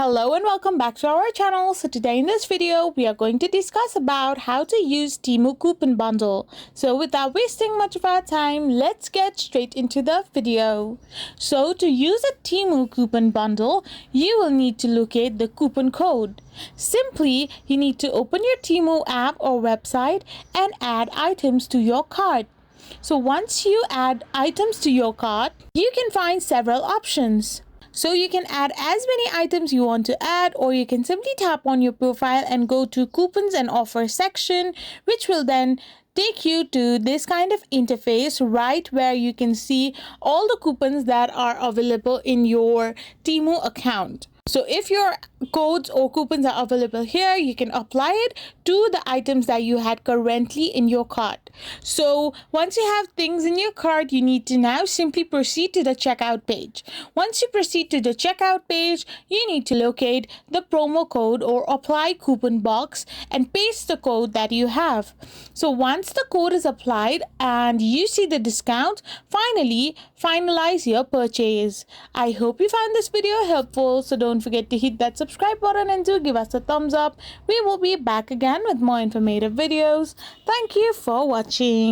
Hello and welcome back to our channel. So today in this video we are going to discuss about how to use Temu coupon bundle. So without wasting much of our time, let's get straight into the video. So to use a Temu coupon bundle, you will need to locate the coupon code. Simply, you need to open your Temu app or website and add items to your cart. So once you add items to your cart, you can find several options. So you can add as many items you want to add, or you can simply tap on your profile and go to coupons and offers section, which will then take you to this kind of interface right where you can see all the coupons that are available in your Temu account. So if your codes or coupons are available here, you can apply it to the items that you had currently in your cart. So once you have things in your cart, you need to now simply proceed to the checkout page. Once you proceed to the checkout page, you need to locate the promo code or apply coupon box and paste the code that you have. So once the code is applied and you see the discount, finally finalize your purchase. I hope you found this video helpful, so don't forget to hit that subscribe button and do give us a thumbs up. We will be back again with more informative videos. Thank you for watching.